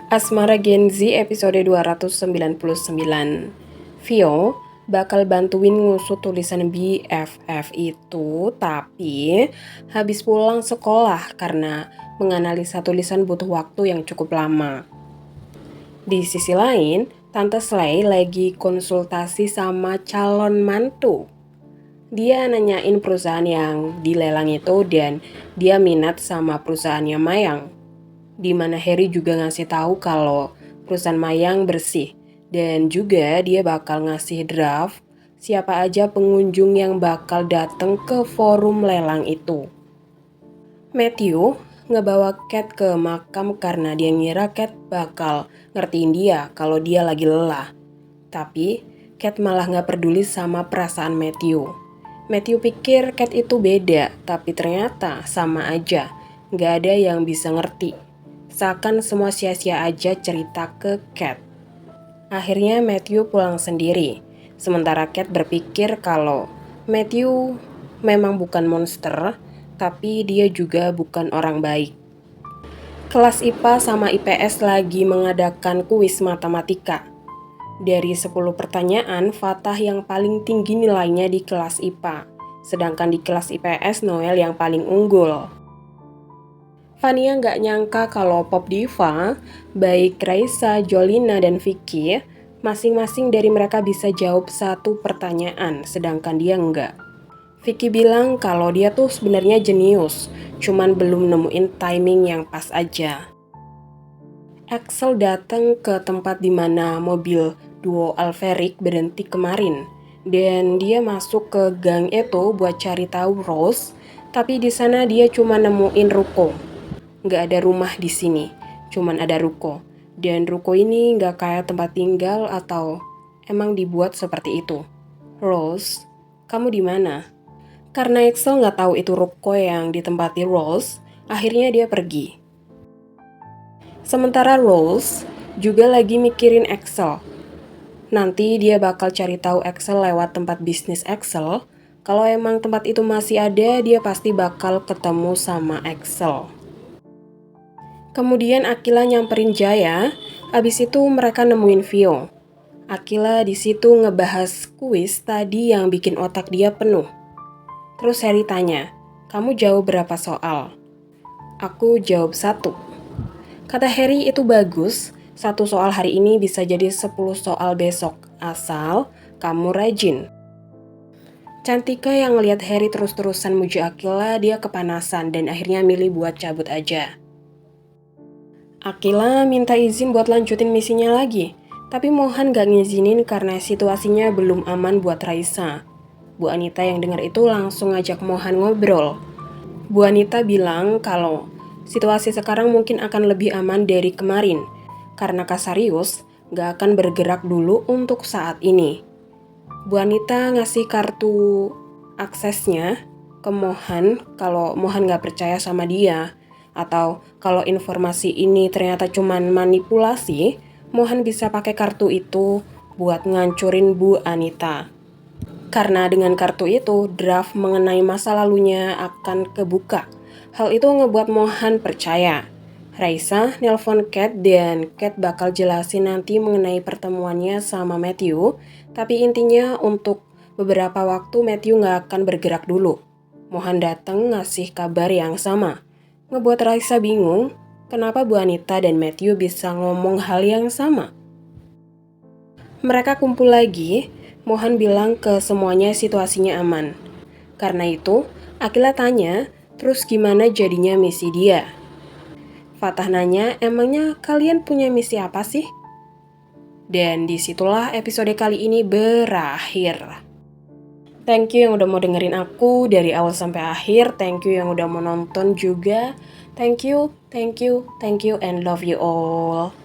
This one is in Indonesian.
Asmara Gen Z episode 299. Vio bakal bantuin ngusut tulisan BFF itu, tapi habis pulang sekolah karena menganalisa tulisan butuh waktu yang cukup lama. Di sisi lain, Tante Slay lagi konsultasi sama calon mantu. Dia nanyain perusahaan yang dilelang itu dan dia minat sama perusahaannya Mayang. Di mana Harry juga ngasih tahu kalau perusahaan Mayang bersih dan juga dia bakal ngasih draft siapa aja pengunjung yang bakal datang ke forum lelang itu. Matthew ngebawa Cat ke makam karena dia ngira Cat bakal ngertiin dia kalau dia lagi lelah. Tapi Cat malah gak peduli sama perasaan Matthew. Matthew pikir Cat itu beda, tapi ternyata sama aja. Gak ada yang bisa ngerti. Seakan semua sia-sia aja cerita ke Cat. Akhirnya Matthew pulang sendiri. Sementara Cat berpikir kalau Matthew memang bukan monster, tapi dia juga bukan orang baik. Kelas IPA sama IPS lagi mengadakan kuis matematika. Dari 10 pertanyaan, Fatah yang paling tinggi nilainya di kelas IPA. Sedangkan di kelas IPS, Noel yang paling unggul. Fania nggak nyangka kalau Pop Diva, baik Raisa, Jolina, dan Vicky, masing-masing dari mereka bisa jawab satu pertanyaan, sedangkan dia enggak. Vicky bilang kalau dia tuh sebenarnya jenius, cuman belum nemuin timing yang pas aja. Axel datang ke tempat di mana mobil duo Alveric berhenti kemarin, dan dia masuk ke gang itu buat cari tahu Rose, tapi di sana dia cuma nemuin ruko. Nggak ada rumah di sini, cuman ada ruko. Dan ruko ini nggak kayak tempat tinggal atau emang dibuat seperti itu. Rose, kamu di mana? Karena Axel nggak tahu itu ruko yang ditempati Rose, akhirnya dia pergi. Sementara Rose juga lagi mikirin Axel. Nanti dia bakal cari tahu Axel lewat tempat bisnis Axel. Kalau emang tempat itu masih ada, dia pasti bakal ketemu sama Axel. Kemudian Akila nyamperin Jaya, abis itu mereka nemuin Vio. Akila di situ ngebahas kuis tadi yang bikin otak dia penuh. Terus Harry tanya, kamu jawab berapa soal? Aku jawab 1. Kata Harry itu bagus, 1 soal hari ini bisa jadi 10 soal besok, asal kamu rajin. Cantika yang ngeliat Harry terus-terusan muji Akila, dia kepanasan dan akhirnya milih buat cabut aja. Akila minta izin buat lanjutin misinya lagi, tapi Mohan gak ngizinin karena situasinya belum aman buat Raisa. Bu Anita yang dengar itu langsung ngajak Mohan ngobrol. Bu Anita bilang kalau situasi sekarang mungkin akan lebih aman dari kemarin, karena Kasarius gak akan bergerak dulu untuk saat ini. Bu Anita ngasih kartu aksesnya ke Mohan kalau Mohan gak percaya sama dia. Atau kalau informasi ini ternyata cuman manipulasi, Mohan bisa pakai kartu itu buat ngancurin Bu Anita. Karena dengan kartu itu, draft mengenai masa lalunya akan kebuka. Hal itu ngebuat Mohan percaya. Raisa nelpon Cat dan Cat bakal jelasin nanti mengenai pertemuannya sama Matthew. Tapi intinya untuk beberapa waktu Matthew gak akan bergerak dulu. Mohan datang ngasih kabar yang sama. Ngebuat Raisa bingung, kenapa Bu Anita dan Matthew bisa ngomong hal yang sama. Mereka kumpul lagi, Mohan bilang ke semuanya situasinya aman. Karena itu, Akila tanya, terus gimana jadinya misi dia? Fatah nanya, emangnya kalian punya misi apa sih? Dan disitulah episode kali ini berakhir. Thank you yang udah mau dengerin aku dari awal sampai akhir. Thank you yang udah mau nonton juga. Thank you, and love you all.